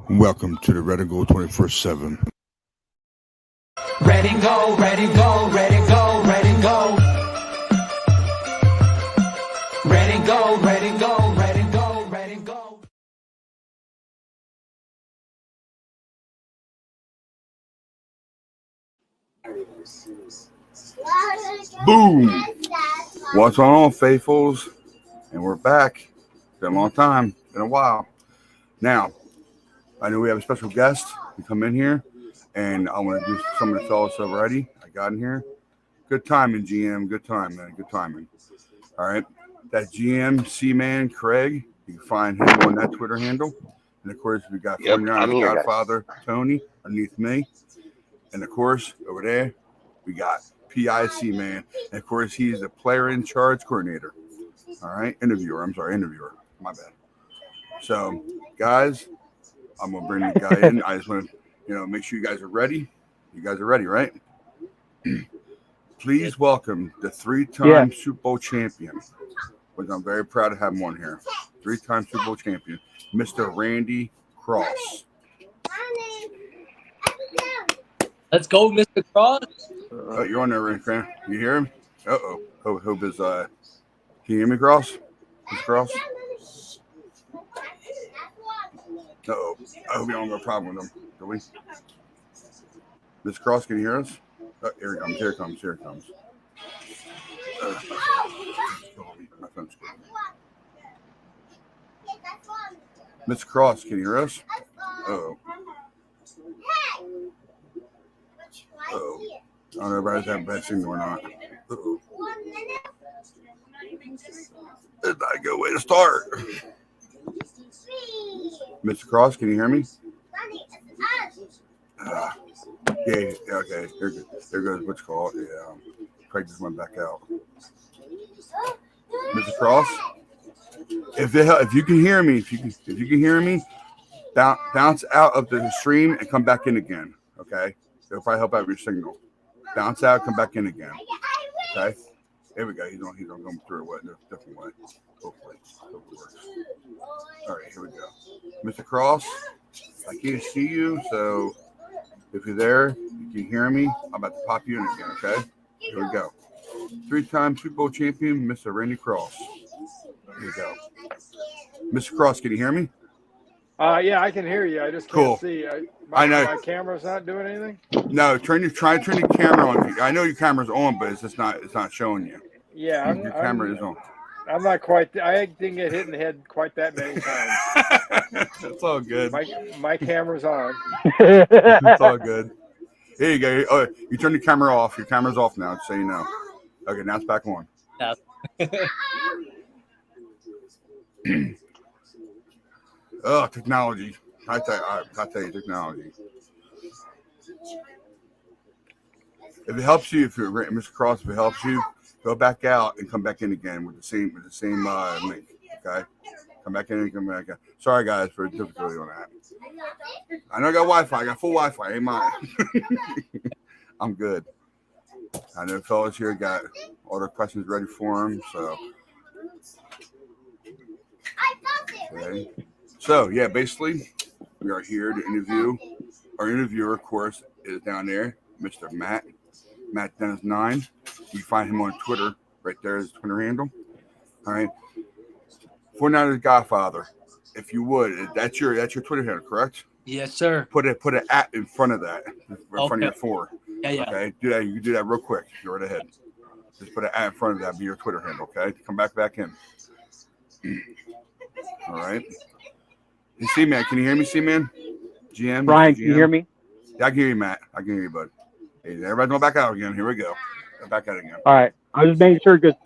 Welcome to the Red and Gold 24/7. Red and go, red and go, red and go, red and go. Red and go, red and go, red and go, red and go. Boom! What's on, faithfuls? And we're back. Been a long time. Been a while. Now, I know we have a special guest to come in here, and I want to do some of the fellas already. I got in here. Good timing, GM. Good time, man. Good timing. All right. That GM C-Man Craig, you can find him on that Twitter handle. And of course, we got 49ers Godfather Tony underneath me. And of course, over there, we got PIC Man. And of course, he's the player in charge coordinator. All right. Interviewer. My bad. So, guys, I'm going to bring the guy in. I just want to, make sure you guys are ready. You guys are ready, right? Please welcome the three-time Super Bowl champion, which I'm very proud to have him on here. Three-time Super Bowl champion, Mr. Randy Cross. Let's go, Mr. Cross. Oh, you're on there, Randy. You hear him? Uh-oh. Hope is, can you hear me, Cross? Mr. Cross? Uh-oh. I hope you don't have a problem with him. Do we? Mr. Cross, can you hear us? Oh, here it comes. Here it comes. My phone's good. Mr. Cross, can you hear us? Uh-oh. Uh-oh. I don't know if everybody's having bad signal or not. Uh-oh. It's not a good way to start. Mr. Cross, can you hear me? Yeah, okay. There goes what's called. Yeah, Craig just went back out. Mr. Cross, if you can hear me, if you can hear me, bounce out of the stream and come back in again. Okay, it'll probably help out with your signal. Bounce out, come back in again. Okay, there we go. He's on going through a different way. Hopefully it works. All right, here we go. Mr. Cross, I can't see you, so if you're there, you can hear me. I'm about to pop you in again, okay? Here we go. Three-time Super Bowl champion, Mr. Randy Cross. Here we go. Mr. Cross, can you hear me? Yeah, I can hear you. I just can't see. I know. My camera's not doing anything? No, try to turn your camera on. I know your camera's on, but it's not showing you. Yeah, your camera is on. I'm not quite. I didn't get hit in the head quite that many times. It's all good. My camera's on. It's all good. Here you go. Oh, you turn the camera off. Your camera's off now, just so you know. Okay, now it's back on. Oh, technology. I tell you, technology. If it helps you, if you're Mr. Cross, if it helps you, go back out and come back in again with the same link. Okay, come back in and come back out. Sorry guys for the difficulty on that. I know I got Wi-Fi. I got full Wi-Fi. Ain't mine. I'm good. I know fellas here got all their questions ready for them. So. Okay. So yeah, basically we are here to interview. Our interviewer, of course, is down there, Mr. Matt Dennis 9. You can find him on Twitter. Right there is his Twitter handle. All right. 49ers Godfather. If you would, that's your Twitter handle, correct? Yes, sir. Put an at in front of that, in front of your 4. Yeah. Okay. Do that. You can do that real quick. Go right ahead. Just put an at in front of that. Be your Twitter handle. Okay. Come back in. All right. Hey, C-Man, can you hear me, C-Man? GM. Brian, can you hear me? Yeah, I can hear you, Matt. I can hear you, bud. Hey, everybody's going back out again. Here we go. Back out again. All right. I was just making sure because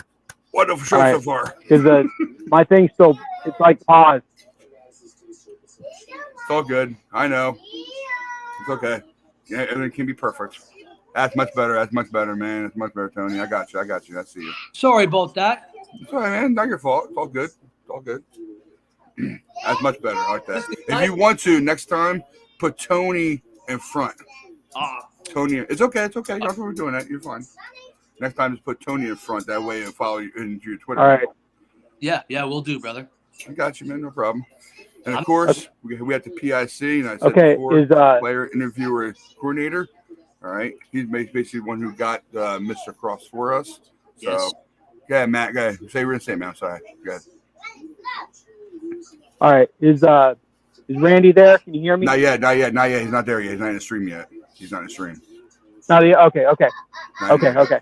wonderful show so far. Because my thing's still, it's like paused. It's all good. I know. It's okay. Yeah, everything can be perfect. That's much better. Man. That's much better, Tony. I got you. I see you. Sorry about that. It's all right, man. Not your fault. It's all good. That's much better. I like that. If you want to, next time, put Tony in front. Tony, it's okay. That's what we're doing. That you're fine. Next time, just put Tony in front. That way, and follow you into your Twitter. All right. Yeah, we'll do, brother. I got you, man. No problem. And of course, we have the PIC, and I said Okay, before, is player, interviewer, coordinator. All right, he's basically the one who got Mr. Cross for us. So, Yes. go ahead, Matt. Go ahead. Say what you're gonna say, Matt. I'm sorry. Go ahead. all right. Is Randy there? Can you hear me? Not yet. He's not there yet. He's not in the stream yet. He's not in the stream. Not yet. Okay. Not yet. Okay.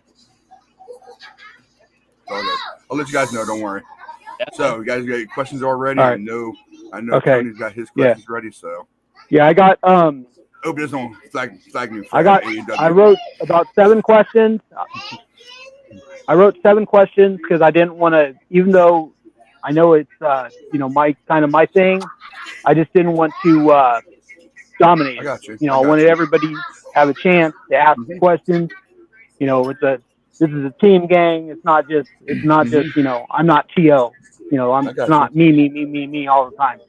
All good. I'll let you guys know. Don't worry. Yeah. So, you guys got your questions already? All right. I know. Okay. Tony's got his questions ready. So, Yeah, I got hope this don't flag me. For AEW. I wrote about 7 questions. I wrote 7 questions because I didn't want to, even though I know it's my thing, I just didn't want to dominate. I got you. I wanted everybody to have a chance to ask questions. This is a team gang. It's not just I'm not T.O. It's not me all the time.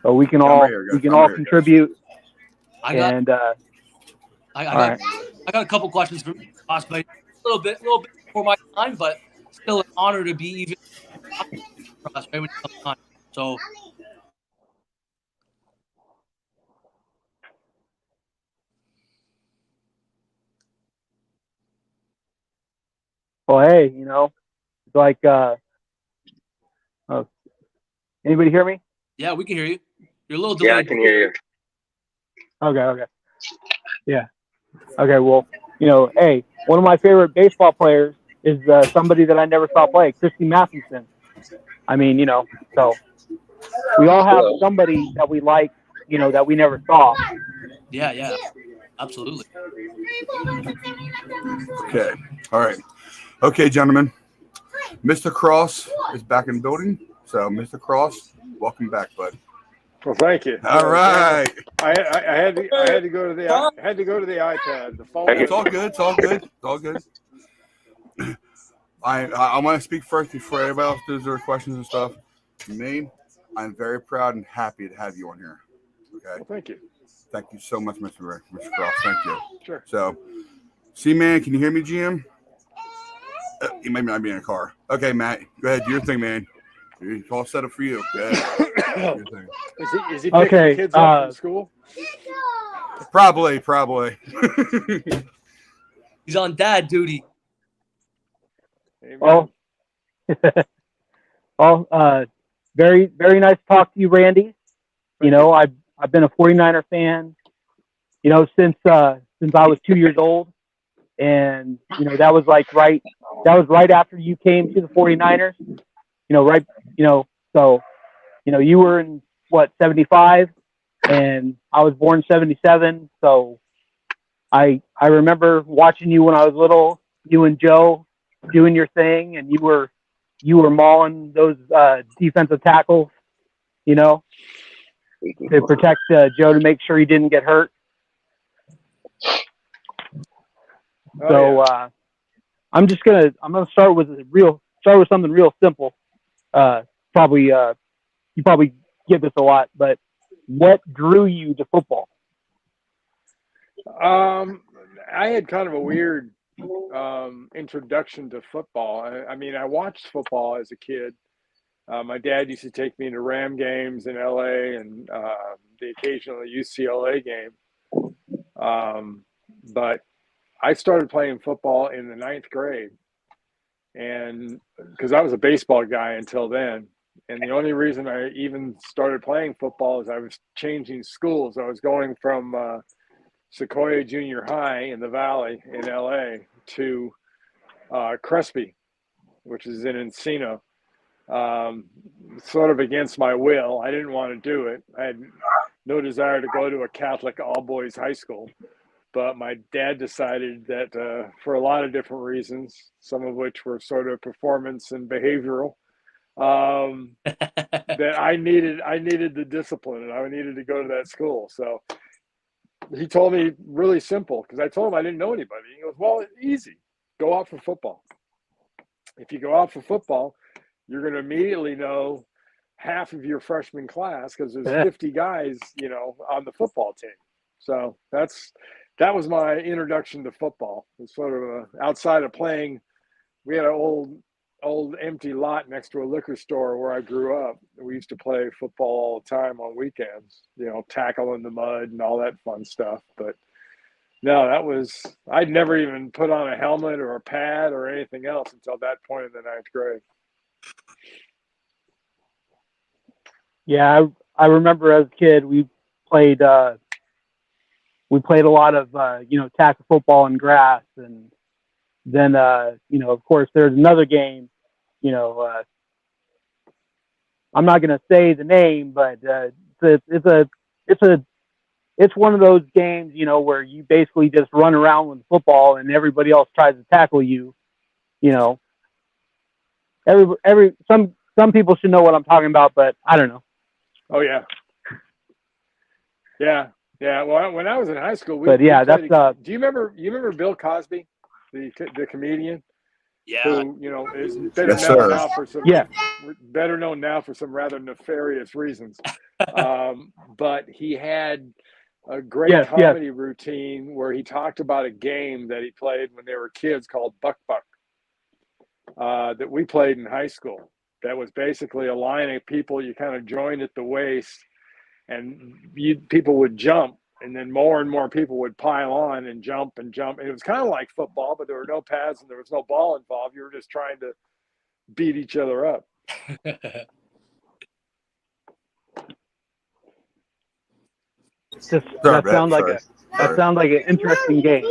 So we can all contribute. I got And I all got right. I got a couple questions for Ross, but a little bit before my time, but still an honor to be even Ross, right when it comes on. So Well, hey, it's like, anybody hear me? yeah, we can hear you. You're a little delayed. Yeah, I can hear you. Okay. Yeah. Okay. Well, hey, one of my favorite baseball players is somebody that I never saw play, Christy Mathewson. I mean, so we all have somebody that we like, that we never saw. Yeah, absolutely. Okay. All right. Okay, gentlemen. Mr. Cross is back in the building. So, Mr. Cross, welcome back, bud. Well, thank you. All right. I had to go to the iPad. The phone. It's all good. It's all good. I want to speak first before everybody else does their questions and stuff. Me, I'm very proud and happy to have you on here. Okay. Well, thank you. Thank you so much, Mr. Cross. Thank you. Sure. So, man, can you hear me, GM? You might not be in a car. Okay, Matt, go ahead. Do your thing, man. It's all set up for you. Go ahead. Do your thing. Is he picking the kids up from school? Probably. He's on dad duty. Amen. Very, very nice to talk to you, Randy. I've been a 49er fan, since I was 2 years old. And, that was right after you came to the 49ers, so, you were in 75 and I was born 77. So I remember watching you when I was little, you and Joe doing your thing, and you were mauling those defensive tackles, to protect Joe to make sure he didn't get hurt. I'm gonna start with something real simple. You probably get this a lot, but what drew you to football? I had kind of a weird introduction to football. I watched football as a kid. My dad used to take me to Ram games in LA and the occasional UCLA game. But I started playing football in the 9th grade, and because I was a baseball guy until then. And the only reason I even started playing football is I was changing schools. I was going from Sequoia Junior High in the Valley in LA to Crespi, which is in Encino. Sort of against my will. I didn't want to do it. I had no desire to go to a Catholic all-boys high school. But my dad decided that for a lot of different reasons, some of which were sort of performance and behavioral, that I needed the discipline and I needed to go to that school. So he told me really simple, because I told him I didn't know anybody. He goes, well, easy. Go out for football. If you go out for football, you're going to immediately know half of your freshman class, because there's 50 guys, on the football team. So that's that was my introduction to football. It was sort of outside of playing. We had an old empty lot next to a liquor store where I grew up. We used to play football all the time on weekends, tackle in the mud and all that fun stuff. But no, I'd never even put on a helmet or a pad or anything else until that point in the 9th grade. Yeah, I remember as a kid we played a lot of tackle football in grass, and then of course there's another game. I'm not going to say the name, but it's one of those games where you basically just run around with the football and everybody else tries to tackle you. Some people should know what I'm talking about, but I don't know. Oh yeah. Well, when I was in high school, do you remember Bill Cosby, the comedian? Yeah. Who is better known now for some rather nefarious reasons. But he had a great comedy routine where he talked about a game that he played when they were kids called Buck Buck, that we played in high school. That was basically a line of people you kind of joined at the waist, and people would jump, and then more and more people would pile on and jump and jump. And it was kind of like football, but there were no pads and there was no ball involved. You were just trying to beat each other up. That sounds like an interesting game.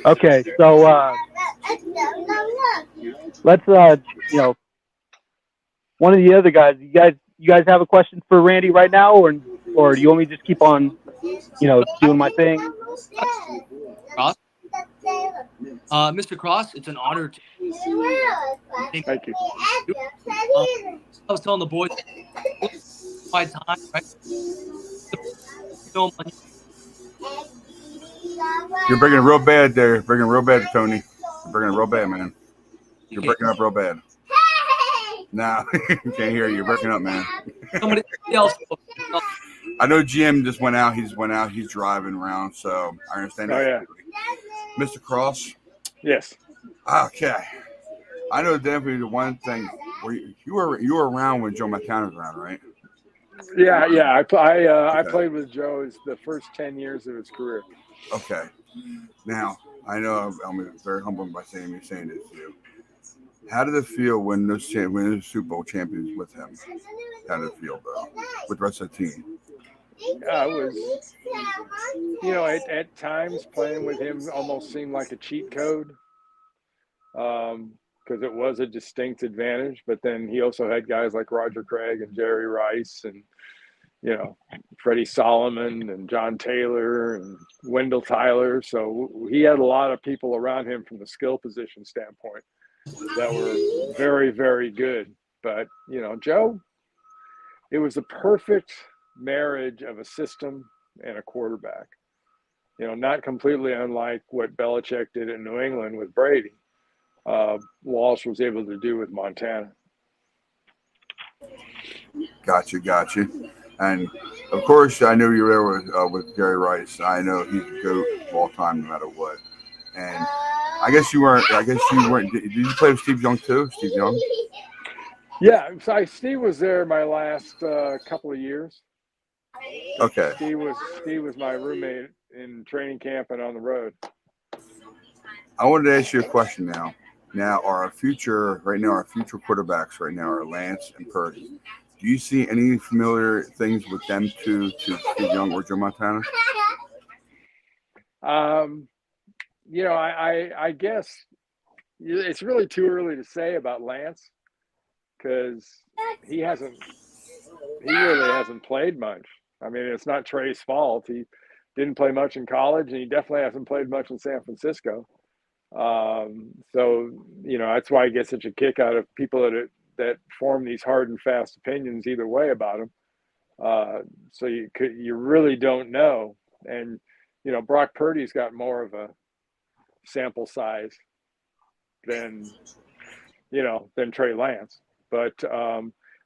Okay, so let's one of the other guys. You guys have a question for Randy right now, or do you want me to just keep on doing my thing? Cross? Mr. Cross, it's an honor to Thank you. I was telling the boys my time, right? You're breaking it real bad there. Breaking it real bad, Tony. You're breaking it real bad, man. You're breaking up real bad. Nah, can't hear you. You're breaking up, man. Somebody else. I know Jim just went out. He's driving around, so I understand. Oh, yeah. Mr. Cross? Yes. Okay. I know definitely the one thing where you were around when Joe Montana was around, right? Yeah. I played with Joe the first 10 years of his career. Okay. Now, I know I'm very humbled by saying this to you. How did it feel when those Super Bowl champions with him? How did it feel, though, with the rest of the team? It was, at times playing with him almost seemed like a cheat code, because it was a distinct advantage. But then he also had guys like Roger Craig and Jerry Rice and, Freddie Solomon and John Taylor and Wendell Tyler. So he had a lot of people around him from the skill position standpoint that were very, very good. But, Joe, it was a perfect marriage of a system and a quarterback. Not completely unlike what Belichick did in New England with Brady. Walsh was able to do with Montana. Gotcha. And of course, I know you were there with Jerry Rice. I know he's the GOAT of all time, no matter what. And I guess you weren't. Did you play with Steve Young too? Steve Young? Yeah, Steve was there my last couple of years. Okay. Steve was my roommate in training camp and on the road. I wanted to ask you a question now. Now, our future quarterbacks right now are Lance and Purdy. Do you see any familiar things with them to Steve Young or Joe Montana? I guess it's really too early to say about Lance because he really hasn't played much. I mean, it's not Trey's fault. He didn't play much in college, and he definitely hasn't played much in San Francisco. So that's why I get such a kick out of people that form these hard and fast opinions either way about him. So you really don't know. And Brock Purdy's got more of a sample size than Trey Lance. But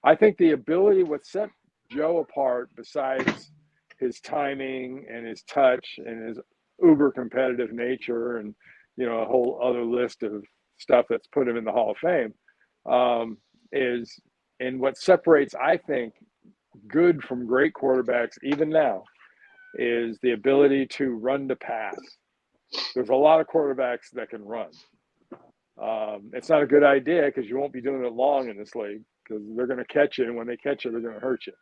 I think the ability, what set Joe apart, besides his timing and his touch and his uber competitive nature, and a whole other list of stuff that's put him in the Hall of Fame, is, and what separates, I think, good from great quarterbacks even now is the ability to run to pass. There's a lot of quarterbacks that can run. It's not a good idea because you won't be doing it long in this league, because they're going to catch you, and when they catch you, they're going to hurt you.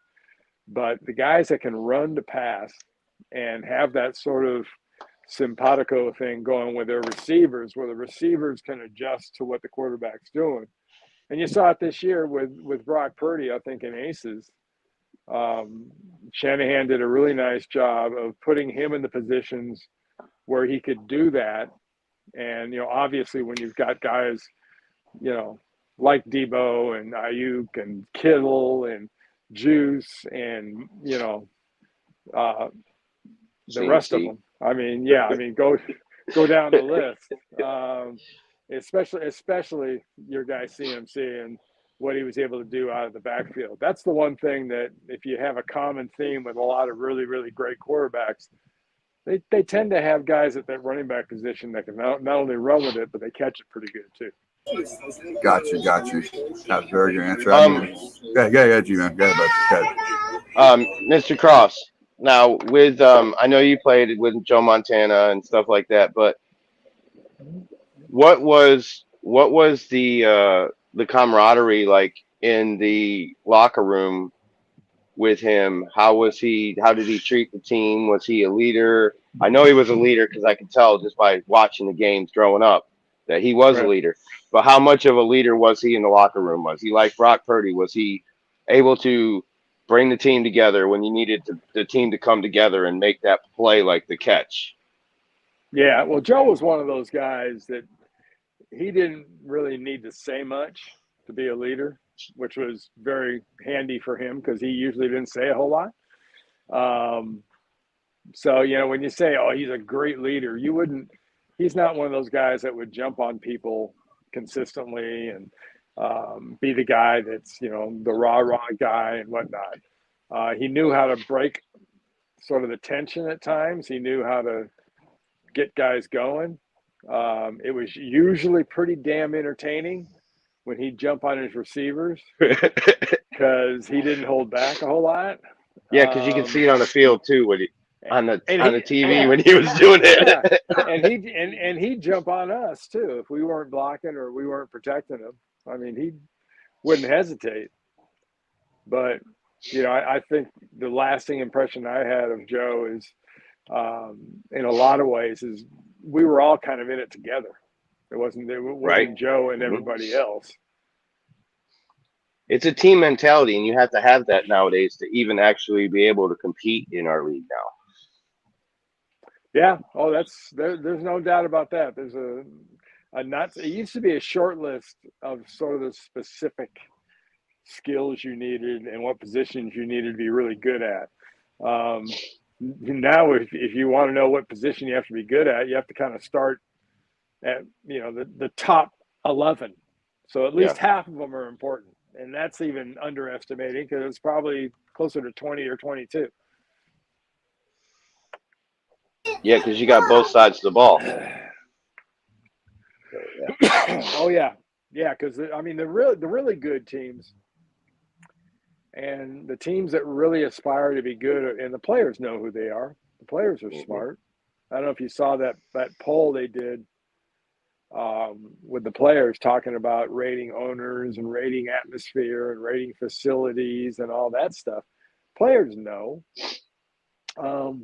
But the guys that can run to pass and have that sort of simpatico thing going with their receivers, where the receivers can adjust to what the quarterback's doing. And you saw it this year with Brock Purdy, I think, in Aces. Shanahan did a really nice job of putting him in the positions where he could do that. And, obviously when you've got guys, like Debo and Ayuk and Kittle and Juice and, the rest of them. Go down the list. Especially your guy CMC and what he was able to do out of the backfield. That's the one thing that, if you have a common theme with a lot of really, really great quarterbacks, they tend to have guys at that running back position that can not only run with it, but they catch it pretty good too. Got you. That's a very good answer. Yeah, G-Man. Go ahead, bud. Mr. Cross, now with I know you played with Joe Montana and stuff like that, but what was the camaraderie like in the locker room with him? How did he treat the team? Was he a leader? I know he was a leader because I could tell just by watching the games growing up that he was a leader. But how much of a leader was he in the locker room? Was he like Brock Purdy? Was he able to bring the team together when you needed the team to come together and make that play, like the catch? Yeah, well, Joe was one of those guys that he didn't really need to say much to be a leader, which was very handy for him because he usually didn't say a whole lot. So, when you say, oh, he's a great leader, he's not one of those guys that would jump on people consistently and be the guy that's, the rah-rah guy and whatnot. He knew how to break sort of the tension at times. He knew how to get guys going. It was usually pretty damn entertaining when he'd jump on his receivers because he didn't hold back a whole lot. Yeah, because you can see it on the field too on the TV when he was doing it. Yeah. And he'd jump on us too if we weren't blocking or we weren't protecting him. I mean, he wouldn't hesitate. But I think the lasting impression I had of Joe is, in a lot of ways, is we were all kind of in it together. It wasn't right. Joe and everybody else. It's a team mentality, and you have to have that nowadays to even actually be able to compete in our league now. Yeah. Oh, there's no doubt about that. There's it used to be a short list of sort of the specific skills you needed and what positions you needed to be really good at. Now, if you want to know what position you have to be good at, you have to kind of start at, the top 11. So at least half of them are important. And that's even underestimating because it's probably closer to 20 or 22. Yeah, because you got both sides of the ball. Oh, yeah. Yeah, because, the really good teams and the teams that really aspire to be good, and the players know who they are. The players are smart. I don't know if you saw that poll they did with the players talking about rating owners and rating atmosphere and rating facilities and all that stuff. Players know.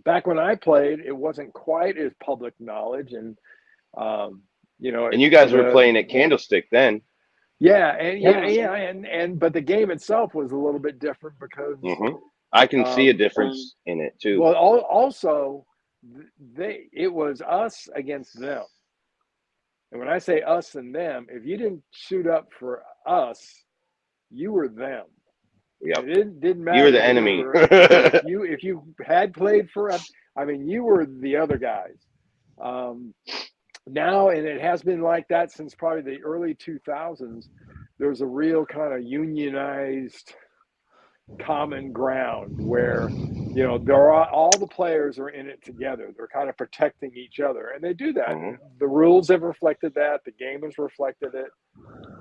Back when I played, it wasn't quite as public knowledge, and and you guys were playing at Candlestick then. Yeah, but the game itself was a little bit different because I can see a difference in it too. Well, also, it was us against them. And when I say us and them, if you didn't suit up for us, you were them. Yeah, it didn't matter. You were the enemy. If you had played for us, you were the other guys. Now, and it has been like that since probably the early 2000s, there's a real kind of unionized common ground where You know, there are all the players are in it together. They're kind of protecting each other, and they do that. Mhm. The rules have reflected that. The game has reflected it,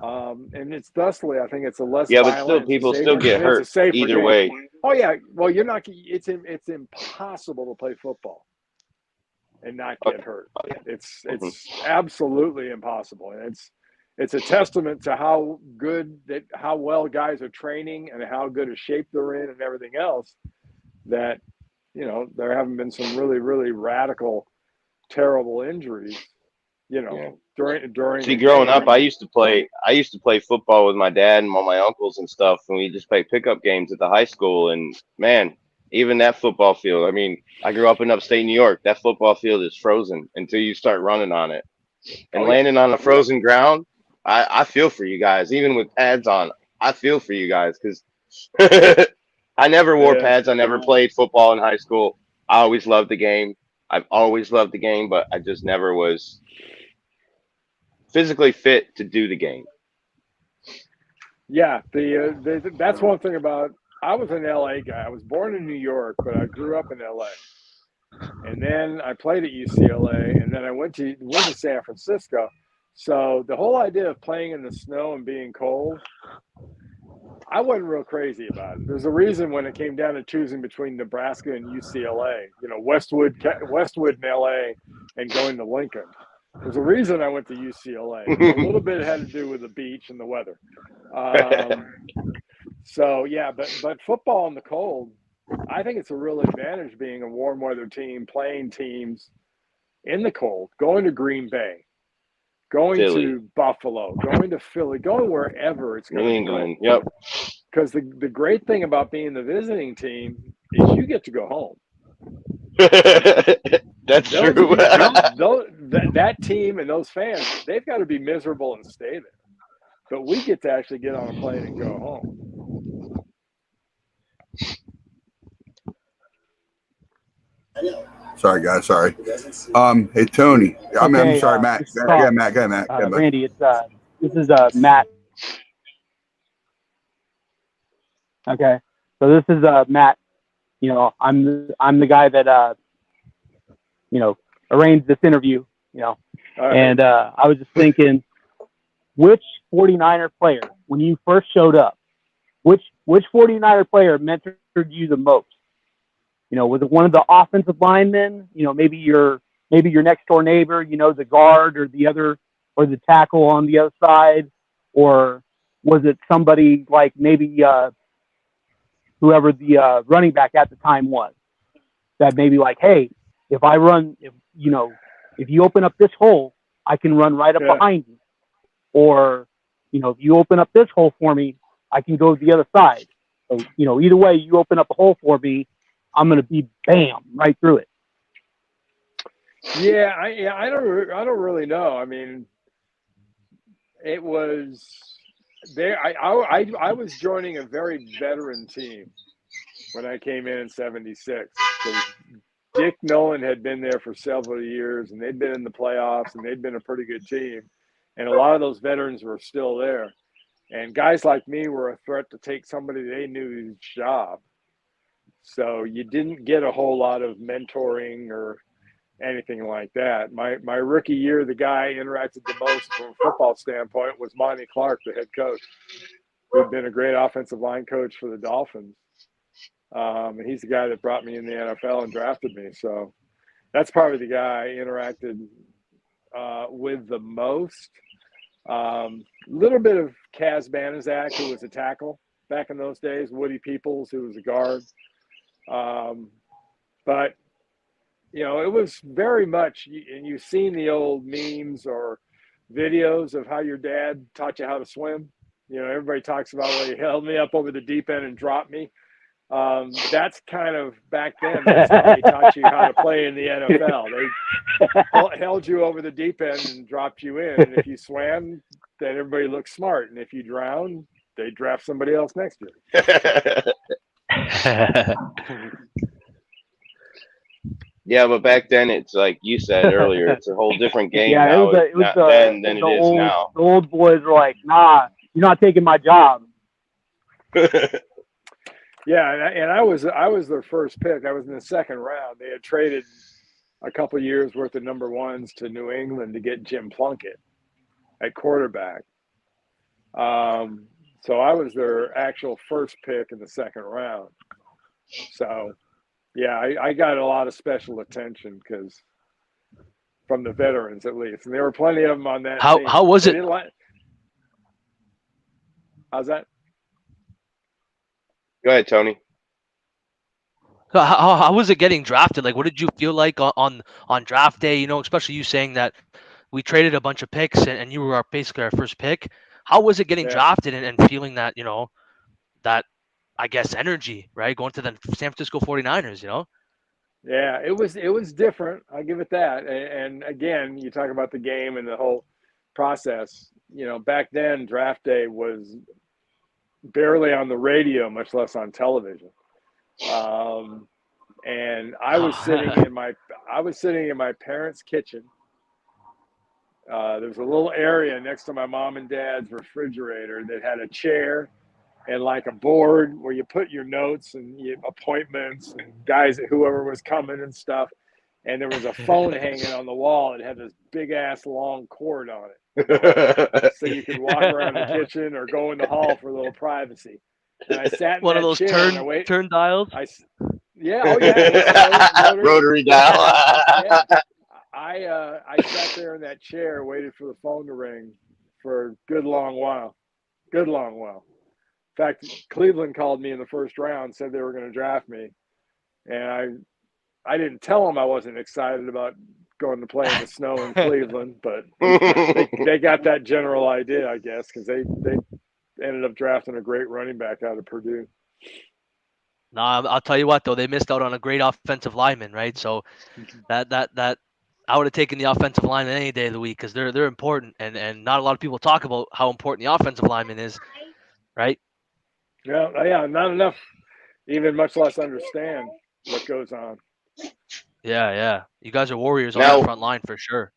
and it's thusly, I think, it's a less Yeah, but still, violent, it's a people safer, still get and it's a hurt safer either game. way. Oh yeah, well, you're not. It's impossible to play football and not get hurt. It's absolutely impossible, and it's a testament to how well guys are training and how good a shape they're in and everything else. That, you know, there haven't been some really, really radical, terrible injuries, you know, Yeah. during See, a growing game. up, I used to play football with my dad and all my uncles and stuff, and we just play pickup games at the high school. And man, even that football field. I mean, I grew up in upstate New York. That football field is frozen until you start running on it. And Oh, yeah. landing on a frozen ground, I feel for you guys. Even with pads on, I feel for you guys because I never wore Yeah. pads. I never played football in high school. I always loved the game. I've always loved the game, but I just never was physically fit to do the game. Yeah, that's one thing about. I was an LA guy. I was born in New York, but I grew up in LA. And then I played at UCLA, and then I went to San Francisco. So the whole idea of playing in the snow and being cold, I wasn't real crazy about it. There's a reason when it came down to choosing between Nebraska and UCLA, you know, Westwood in LA and going to Lincoln. There's a reason I went to UCLA. A little bit had to do with the beach and the weather. So yeah, but football in the cold, I think it's a real advantage being a warm weather team, playing teams in the cold, going to Green Bay, going Philly. to Buffalo, going to Philly, going wherever it's New going to go. England. Yep. Because the great thing about being the visiting team is you get to go home. That's Those true. that team and those fans, they've got to be miserable and stay there. But we get to actually get on a plane and go home. Sorry, guys. Sorry. Hey, Tony. I'm Okay, sorry, Matt. this is Go ahead, Matt. Go ahead, Matt. Go ahead, Matt. Randy, this is Matt. Okay, so this is Matt. You know, I'm the guy that you know, arranged this interview. You know, and I was just thinking, which 49er player, when you first showed up, which 49er player mentored you the most? You know, was it one of the offensive linemen? You know, maybe your next door neighbor, you know, the guard or the tackle on the other side, or was it somebody like maybe whoever the running back at the time was, that maybe like, hey, if you open up this hole, I can run right up behind you, or you know, if you open up this hole for me, I can go to the other side. So you know, either way, you open up a hole for me, I'm gonna be bam right through it. Yeah, I don't really know. I mean, it was there. I was joining a very veteran team when I came in '76. Dick Nolan had been there for several years, and they'd been in the playoffs, and they'd been a pretty good team. And a lot of those veterans were still there. And guys like me were a threat to take somebody they knew's job. So you didn't get a whole lot of mentoring or anything like that. My rookie year, the guy I interacted the most from a football standpoint was Monty Clark, the head coach, who'd been a great offensive line coach for the Dolphins. And he's the guy that brought me in the NFL and drafted me. So that's probably the guy I interacted with the most. Little bit of Kaz Banaszak, who was a tackle back in those days. Woody Peoples, who was a guard. But, you know, it was very much, and you've seen the old memes or videos of how your dad taught you how to swim. You know, everybody talks about, well, he held me up over the deep end and dropped me. That's kind of back then. That's how they taught you how to play in the NFL. They held you over the deep end and dropped you in. And if you swam, then everybody looked smart. And if you drowned, they draft somebody else next to you. Yeah, but back then it's like you said earlier, it's a whole different game Yeah, now. it was then than it is now. The old boys were like, nah, you're not taking my job. Yeah, and I was their first pick. I was in the second round. They had traded a couple years worth of number ones to New England to get Jim Plunkett at quarterback. So I was their actual first pick in the second round. So yeah, I got a lot of special attention because from the veterans at least, and there were plenty of them on that team. How was They it? didn't like. How's that? Go ahead, Tony. So how was it getting drafted? Like, what did you feel like on draft day? You know, especially you saying that we traded a bunch of picks and you were basically our first pick. How was it getting Yeah. drafted and feeling that, you know, that, I guess, energy, right? Going to the San Francisco 49ers, you know? Yeah, it was different. I'll give it that. And again, you talk about the game and the whole process. You know, back then, draft day was barely on the radio, much less on television. And I was sitting in my parents' kitchen. There was a little area next to my mom and dad's refrigerator that had a chair and like a board where you put your notes and appointments and guys, whoever was coming and stuff. And there was a phone hanging on the wall. It had this big ass long cord on it, so you could walk around the kitchen or go in the hall for a little privacy. And I sat in One of that those chair and I wait. turn dials. Yeah, oh yeah, Rotary dial. Yeah. I sat there in that chair, waited for the phone to ring for a good long while. Good long while. In fact, Cleveland called me in the first round, said they were going to draft me, and I didn't tell them I wasn't excited about going to play in the snow in Cleveland, but they got that general idea, I guess, because they ended up drafting a great running back out of Purdue. No, I'll tell you what though, they missed out on a great offensive lineman, right? So that I would have taken the offensive lineman any day of the week because they're important, and not a lot of people talk about how important the offensive lineman is, right? Yeah, not enough, even much less understand what goes on. Yeah. You guys are warriors on Now- that front line for sure.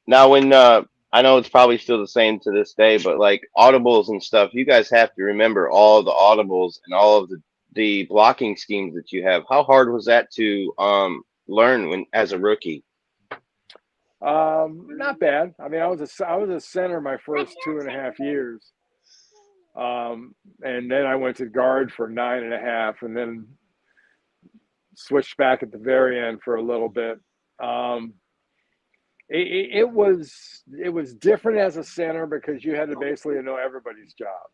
Now, when I know it's probably still the same to this day, but like audibles and stuff, you guys have to remember all the audibles and all of the blocking schemes that you have. How hard was that to learn when as a rookie? Not bad. I mean, I was a center my first 2.5 years, and then I went to guard for 9.5, and then switched back at the very end for a little bit. It was different as a center because you had to basically know everybody's job,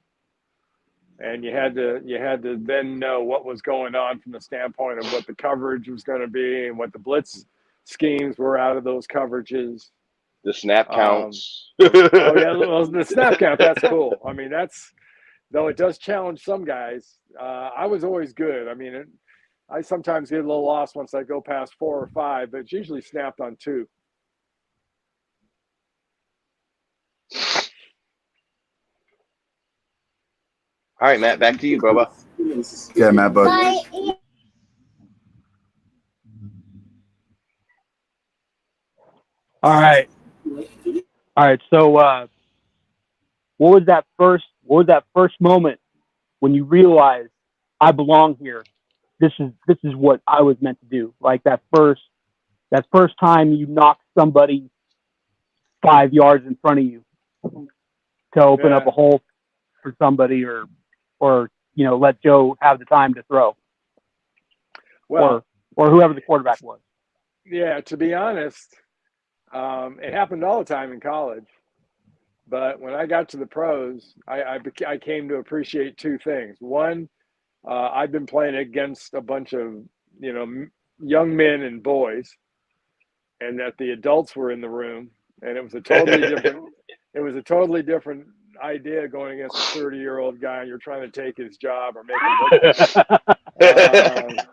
and you had to then know what was going on from the standpoint of what the coverage was going to be and what the blitz schemes were out of those coverages. The snap counts. Oh yeah, the snap count. That's cool. I mean, though it does challenge some guys. I was always good. I mean, I sometimes get a little lost once I go past 4 or 5, but it's usually snapped on 2. All right, Matt, back to you, Bubba. Yeah, Matt, bud. All right. So, what was that first moment when you realized I belong here? This is what I was meant to do. Like that first time you knocked somebody 5 yards in front of you to open up a hole for somebody, or let Joe have the time to throw, Well, or whoever the quarterback was. yeah, to be honest, it happened all the time in college. But when I got to the pros, I came to appreciate 2 things. One, I've been playing against a bunch of young men and boys, and that the adults were in the room, and it was a totally different idea going against a 30-year-old guy and you're trying to take his job or make him look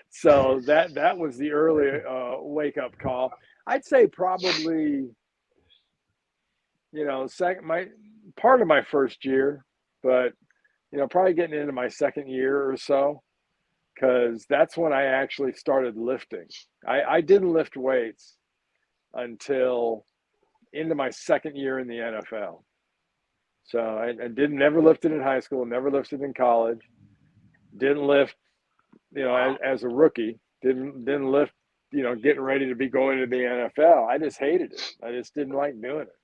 so that was the early wake-up call. I'd say probably part of my first year, but probably getting into my second year or so, because that's when I actually started lifting. I didn't lift weights until into my second year in the NFL. So I never lifted in high school, never lifted in college. Didn't lift, as a rookie. Didn't lift, getting ready to be going to the NFL. I just hated it. I just didn't like doing it.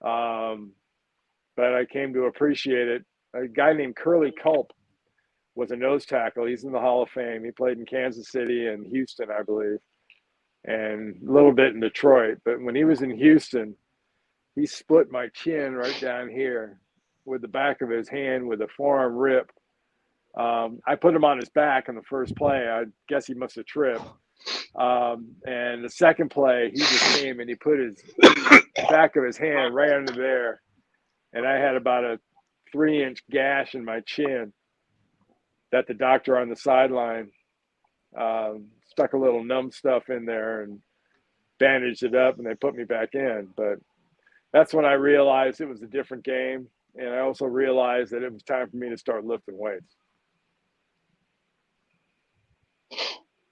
But I came to appreciate it. A guy named Curly Culp was a nose tackle. He's in the Hall of Fame. He played in Kansas City and Houston, I believe, and a little bit in Detroit. But when he was in Houston, he split my chin right down here with the back of his hand with a forearm rip. I put him on his back on the first play. I guess he must have tripped. And the second play, he just came and he put his back of his hand right under there. And I had about a 3-inch gash in my chin that the doctor on the sideline stuck a little numb stuff in there and bandaged it up, and they put me back in. But that's when I realized it was a different game. And I also realized that it was time for me to start lifting weights.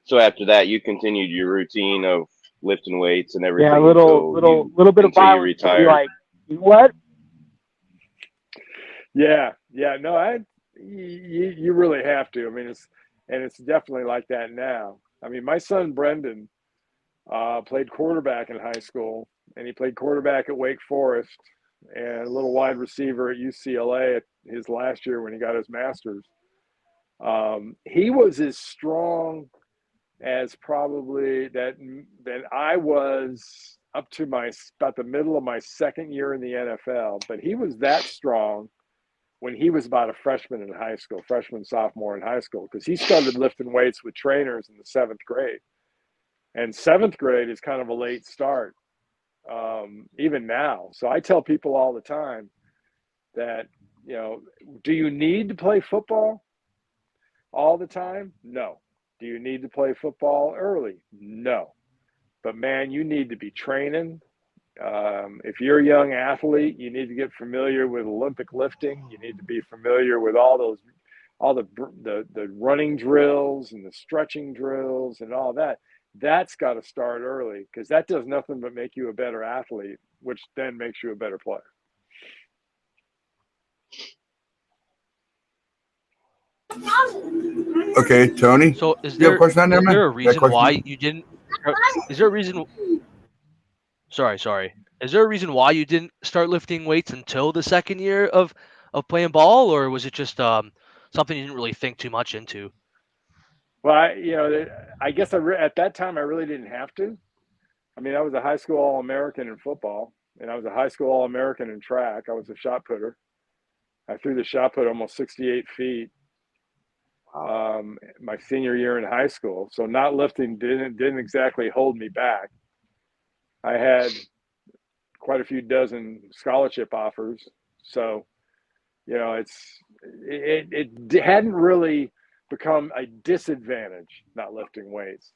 So after that, you continued your routine of lifting weights and everything. Yeah, a little bit of until you violence. To be retired. like, you know what? Yeah. No, you really have to. I mean, it's definitely like that now. I mean, my son Brendan played quarterback in high school, and he played quarterback at Wake Forest and a little wide receiver at UCLA at his last year when he got his master's. He was as strong as probably that I was up to about the middle of my second year in the NFL, but he was that strong when he was about a freshman in high school, sophomore in high school, because he started lifting weights with trainers in the 7th grade. And 7th grade is kind of a late start, even now. So I tell people all the time that, do you need to play football all the time? No. Do you need to play football early? No. But man, you need to be training. If you're a young athlete, you need to get familiar with Olympic lifting. You need to be familiar with all the running drills and the stretching drills and all that. That's got to start early, because that does nothing but make you a better athlete, which then makes you a better player. Okay, Tony. So is You have there a question on there, is man? there a Got a reason question? why you didn't? Is there a reason? Sorry. Is there a reason why you didn't start lifting weights until the second year of playing ball, or was it just something you didn't really think too much into? Well, I guess at that time I really didn't have to. I mean, I was a high school All-American in football, and I was a high school All-American in track. I was a shot putter. I threw the shot put almost 68 feet my senior year in high school. So not lifting didn't exactly hold me back. I had quite a few dozen scholarship offers. So, it hadn't really become a disadvantage not lifting weights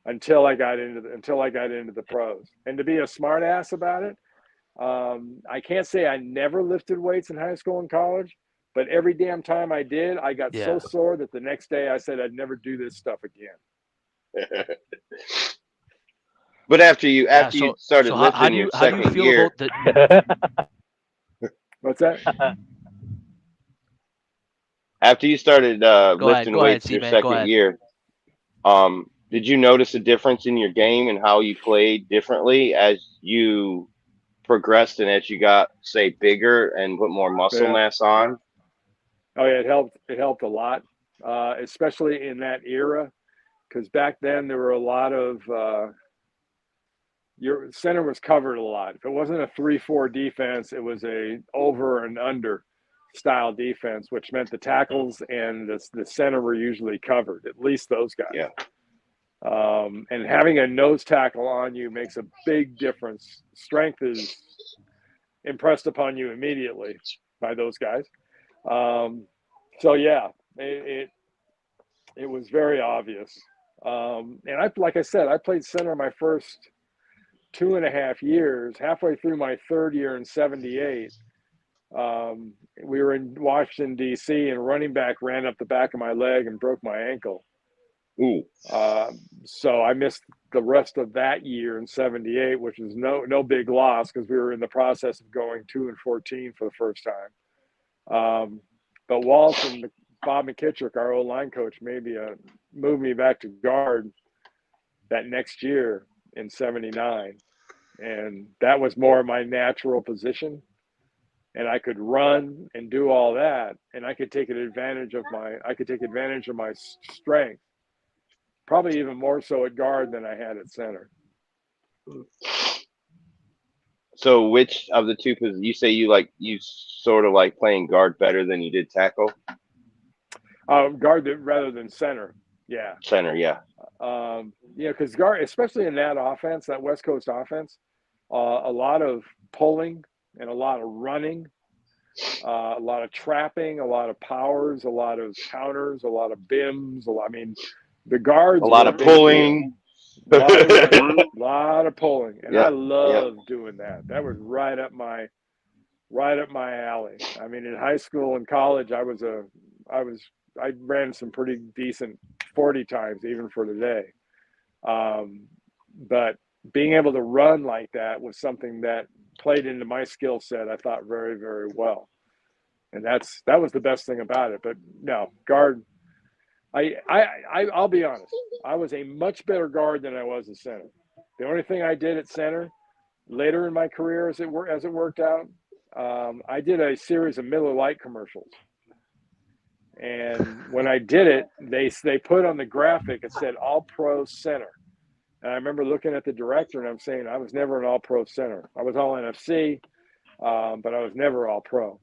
until I got into the pros. And to be a smart ass about it, I can't say I never lifted weights in high school and college, but every damn time I did, I got so sore that the next day I said I'd never do this stuff again. But after you started lifting how do your you second feel year, about the? What's that? after you started lifting Go weights ahead, your C-Man, go second ahead. year, did you notice a difference in your game and how you played differently as you progressed and as you got, say, bigger and put more muscle mass on? Oh yeah, it helped a lot, especially in that era, because back then there were a lot of your center was covered a lot. If it wasn't a 3-4 defense, it was a over and under style defense, which meant the tackles and the center were usually covered, at least those guys. Yeah. And having a nose tackle on you makes a big difference. Strength is impressed upon you immediately by those guys. So yeah, it was very obvious. And like I said, I played center my first 2.5 years. Halfway through my third year in '78, we were in Washington D.C. and running back ran up the back of my leg and broke my ankle. Ooh. So I missed the rest of that year in '78, which was no big loss because we were in the process of going 2-14 for the first time. But Walsh and Bob McKittrick, our old line coach, maybe moved me back to guard that next year in '79, and that was more my natural position. And I could run and do all that, and I could take advantage of my strength, probably even more so at guard than I had at center. So which of the two positions you say you sort of like playing guard better than you did tackle? Guard rather than center. Yeah. Center, yeah. Because guard, especially in that offense, that West Coast offense, a lot of pulling and a lot of running, a lot of trapping, a lot of powers, a lot of counters, a lot of bims. The guards. A lot of pulling. A lot of pulling, and Yeah, I love doing that. That was right up my alley. In high school and college, I ran some pretty decent 40 times, even for today. But being able to run like that was something that played into my skill set, I thought, very, very well. And that was the best thing about it. But no, guard. I'll be honest. I was a much better guard than I was a center. The only thing I did at center later in my career, as it worked out, I did a series of Miller Lite commercials. And when I did it, they put on the graphic, it said All Pro Center. And I remember looking at the director and I'm saying, I was never an All Pro center. I was All NFC, but I was never All Pro.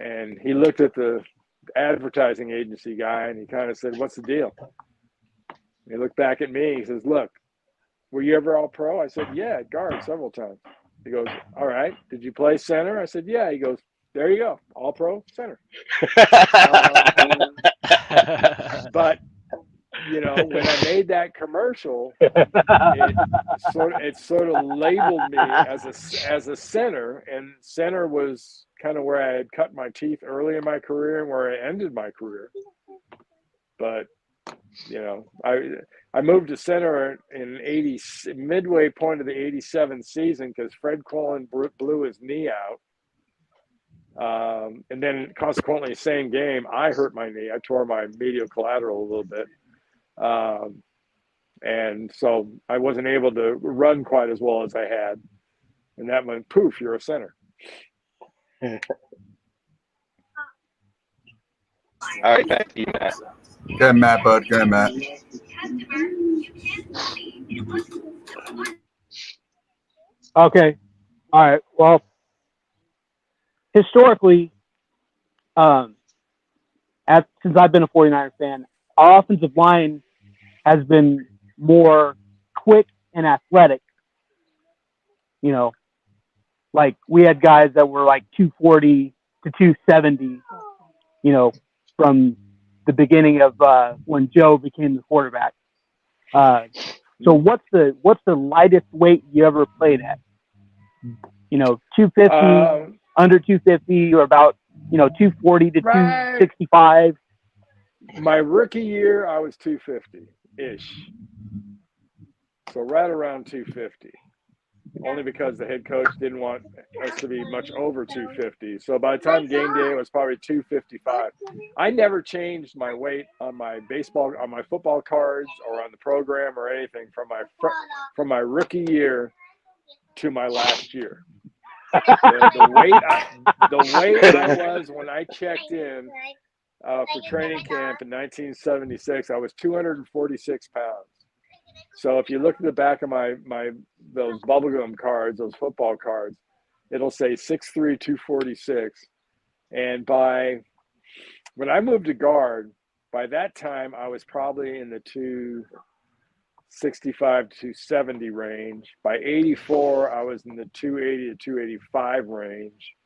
And he looked at the advertising agency guy and he kind of said, "What's the deal?" And he looked back at me. He says, "Look, were you ever All Pro?" I said, "Yeah, at guard several times." He goes, "All right. Did you play center?" I said, "Yeah." He goes, "There you go, All Pro center." But when I made that commercial, it sort of labeled me as a center, and center was kind of where I had cut my teeth early in my career and where I ended my career. But I moved to center in midway point of the '87 season because Fred Quillen blew his knee out. And then consequently, same game, I hurt my knee. I tore my medial collateral a little bit. And so I wasn't able to run quite as well as I had. And that went, poof, you're a center. All right, back to you, Matt. Go ahead, Matt, bud. Go ahead, Matt. Okay. All right. Well, historically, since I've been a 49er fan, our offensive line has been more quick and athletic. Like we had guys that were like 240 to 270, from the beginning of when Joe became the quarterback. So what's the lightest weight you ever played at? 250, under 250, or about 240 to 265. My rookie year, I was 250-ish. So right around 250. Only because the head coach didn't want us to be much over 250. So by the time game day, it was probably 255. I never changed my weight on my football cards or on the program or anything from my rookie year to my last year. The weight I was when I checked in for training camp in 1976, I was 246 pounds. So if you look at the back of those bubblegum cards, those football cards, it'll say 6'3", 246. And when I moved to guard, by that time I was probably in the 265 to 270 range. By 84, I was in the 280 to 285 range.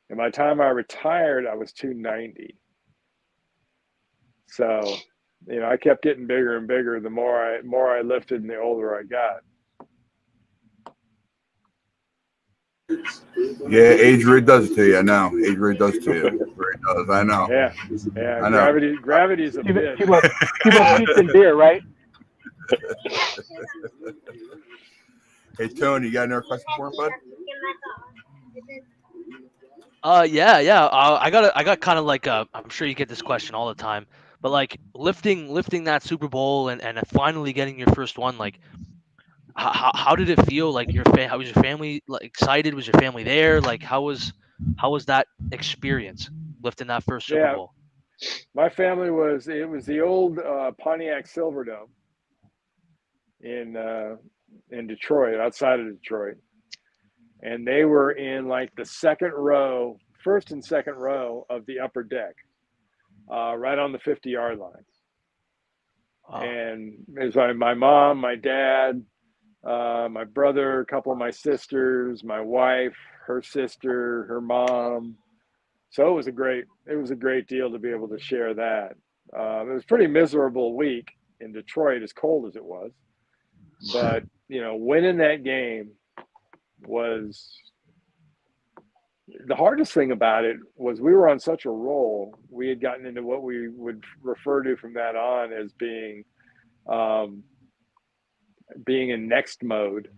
And by the time I retired, I was 290. So, I kept getting bigger and bigger the more I lifted and the older I got. Yeah, age really does it to you. I know. Age really does it to you. It really does. I know. Yeah. I know. Gravity's a bitch. Too much juice and beer, right? Hey, Tony, you got another question for him, bud? Yeah. I got kind of like I'm sure you get this question all the time, but like lifting that Super Bowl and finally getting your first one, like how did it feel? Like how was your family like excited? Was your family there? Like how was that experience lifting that first Super Yeah, Bowl? my family was. It was the old Pontiac Silverdome in Detroit, outside of Detroit, and they were in like the second row, first and second row of the upper deck, right on the 50-yard line. Wow. And it was my mom, my dad, my brother, a couple of my sisters, my wife, her sister, her mom. So it was a great deal to be able to share that. It was a pretty miserable week in Detroit, as cold as it was. But, winning that game was the hardest thing about it was we were on such a roll. We had gotten into what we would refer to from that on as being in next mode.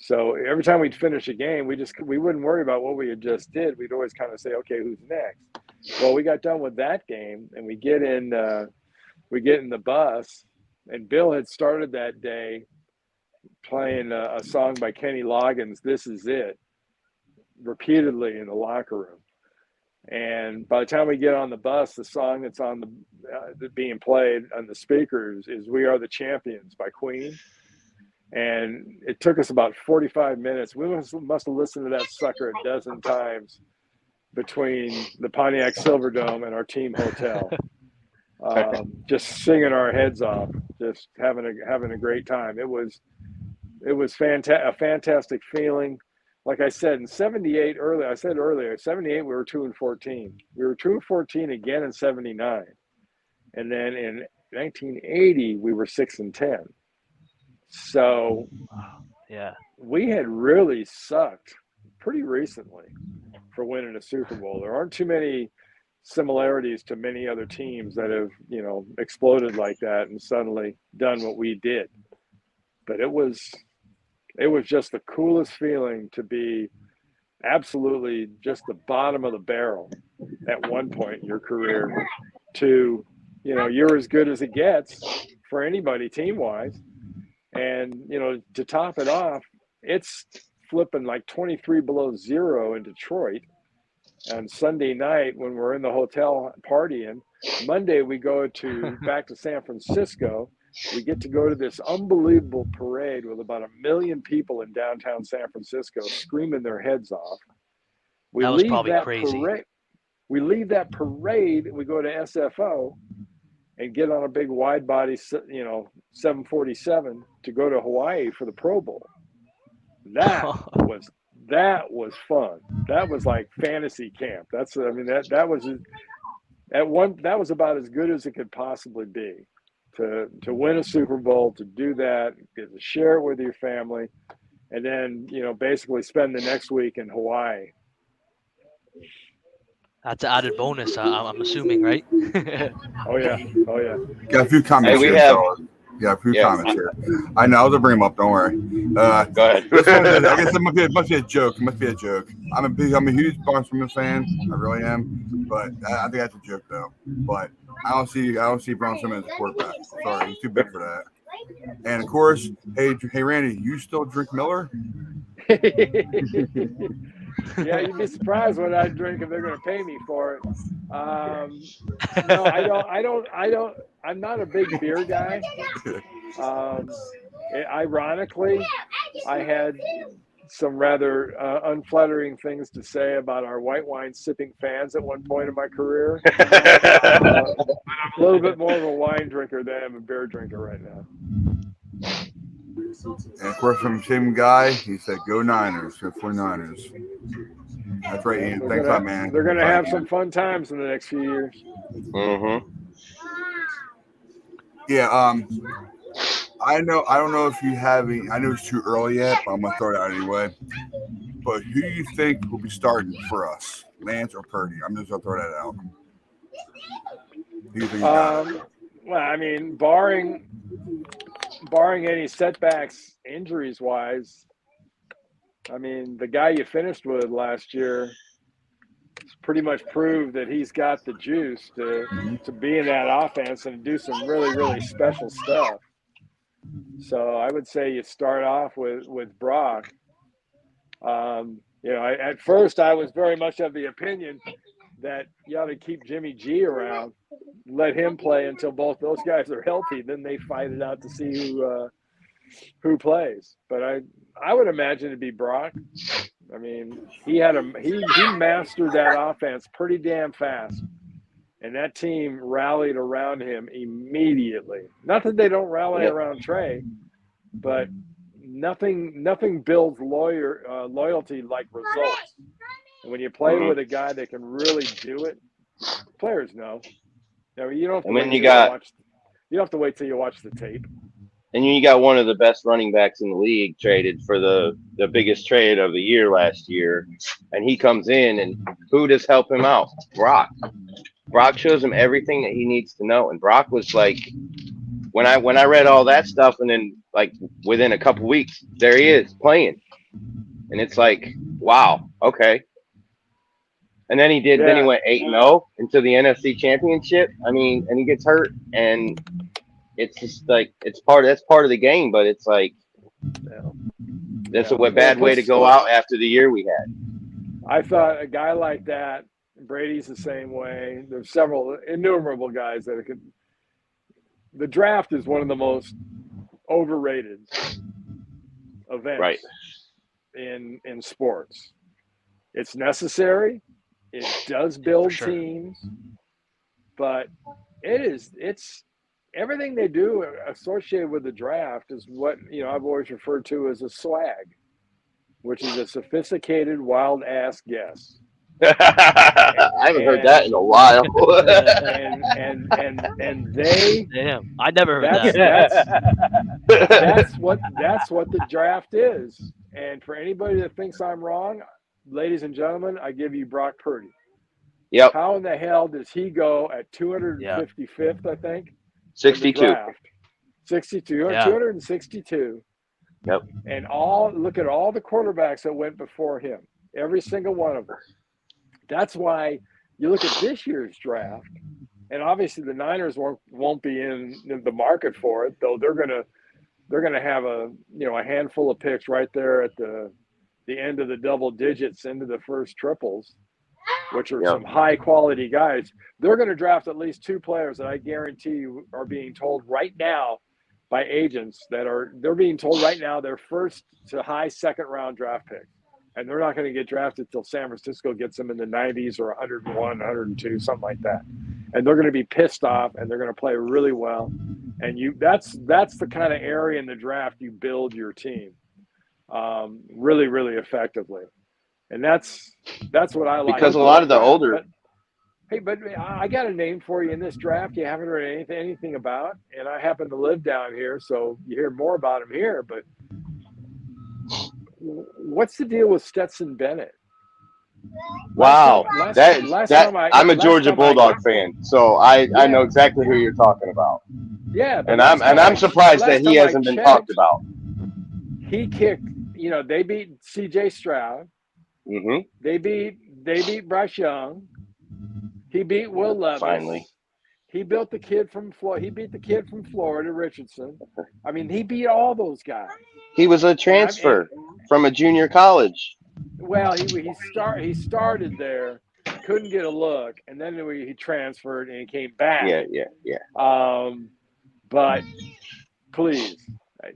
So every time we'd finish a game, we wouldn't worry about what we had just did. We'd always kind of say, okay, who's next? Well, we got done with that game, and we get in the bus, and Bill had started that day playing a song by Kenny Loggins, "This Is It," repeatedly in the locker room. And by the time we get on the bus, the song that's on being played on the speakers is "We Are the Champions" by Queen. And it took us about 45 minutes. We must have listened to that sucker a dozen times between the Pontiac Silverdome and our team hotel, just singing our heads off, just having a great time. It was a fantastic feeling. Like I said, in '78, I said earlier, '78 we were 2-14. We were 2-14 again in '79, and then in 1980 we were 6-10. So Yeah. we had really sucked pretty recently for winning a Super Bowl. There aren't too many similarities to many other teams that have, exploded like that and suddenly done what we did. But it was just the coolest feeling to be absolutely just the bottom of the barrel at one point in your career to, you're as good as it gets for anybody team-wise. And, to top it off, it's flipping like 23 below zero in Detroit on Sunday night when we're in the hotel partying. Monday, we go back to San Francisco. We get to go to this unbelievable parade with about 1 million people in downtown San Francisco screaming their heads off. That was probably crazy. We leave that parade and we go to SFO and get on a big wide body, 747 to go to Hawaii for the Pro Bowl. That was fun. That was like fantasy camp. That was about as good as it could possibly be. To win a Super Bowl, to do that, get to share it with your family, and then basically spend the next week in Hawaii. That's an added bonus. I'm assuming, right? Oh yeah. Got a few comments Hey, we here. have- fellas. Yeah, a few Yeah. comments here. I know. I'll bring them up. Don't worry. Go ahead. This one, I guess it must be a joke. It must be a joke. I'm a huge Bronson fan. I really am. But I think that's a joke though. But I don't see Bronson as a quarterback. Sorry, he's too big for that. And of course, hey Randy, you still drink Miller? Yeah, you'd be surprised what I drink if they're going to pay me for it. No, I don't. I'm not a big beer guy. Ironically, I had some rather unflattering things to say about our white wine sipping fans at one point in my career. I'm a little bit more of a wine drinker than I'm a beer drinker right now. And of course, from the same guy, he said, "Go Niners, go 49ers." That's right, Ian. Thanks a lot, man. They're going to have some fun times in the next few years. Mm-hmm. Yeah. I don't know if you have any. I know it's too early yet, but I'm gonna throw it out anyway. But who do you think will be starting for us, Lance or Purdy? I'm just gonna throw that out. Who do you think? Well, I mean, barring any setbacks injuries wise, I mean, the guy you finished with last year, pretty much proved that he's got the juice to be in that offense and do some really, really special stuff. So I would say you start off with Brock. At first I was very much of the opinion that you ought to keep Jimmy G around, let him play until both those guys are healthy. Then they fight it out to see who plays. But I would imagine it'd be Brock. I mean, he mastered that offense pretty damn fast, and that team rallied around him immediately. Not that they don't rally around Trey, but nothing builds loyalty like results. And when you play with a guy that can really do it, players know. I mean, you don't have to wait till you watch the tape. And you got one of the best running backs in the league traded for the biggest trade of the year last year, and he comes in, and who does help him out? Brock. Brock shows him everything that he needs to know, and Brock was like, when I read all that stuff, and then like within a couple weeks, there he is playing, and it's like, wow, okay. And then then he went 8-0 into the NFC Championship. I mean, and he gets hurt, and it's just like that's part of the game. But it's like that's a bad way to go out after the year we had. I thought a guy like that, Brady's the same way. There's several innumerable guys that could. The draft is one of the most overrated events in sports. It's necessary. It does build teams, but it's everything they do associated with the draft is what I've always referred to as a swag, which is a sophisticated wild ass guess. I haven't heard that in a while. and they damn, I never heard that. That's what the draft is. And for anybody that thinks I'm wrong, ladies and gentlemen, I give you Brock Purdy. Yep. How in the hell does he go at 255th, I think? 62. 62. Yeah. 262. Yep. And look at all the quarterbacks that went before him. Every single one of them. That's why you look at this year's draft, and obviously the Niners won't be in the market for it, though they're gonna have a handful of picks right there at the end of the double digits into the first triples, which are some high quality guys. They're going to draft at least two players that I guarantee you are being told right now by agents they're being told right now they're first to high second round draft picks. And they're not going to get drafted till San Francisco gets them in the 90s or 101, 102, something like that. And they're going to be pissed off, and they're going to play really well. And that's the kind of area in the draft you build your team really, really effectively. And that's what I like. Because a lot of the older but I got a name for you in this draft you haven't heard anything about, and I happen to live down here, so you hear more about him here. But what's the deal with Stetson Bennett? Wow, I'm a Georgia Bulldog fan, so I know exactly who you're talking about. Yeah, and I'm surprised that he hasn't been talked about. He kicked. They beat C.J. Stroud. Mm-hmm. They beat Bryce Young. He beat Will Levis. Finally. He beat the kid from Florida, Richardson. I mean, he beat all those guys. He was a transfer from a junior college. Well, he started there, couldn't get a look, and then he transferred and he came back. Yeah. But please,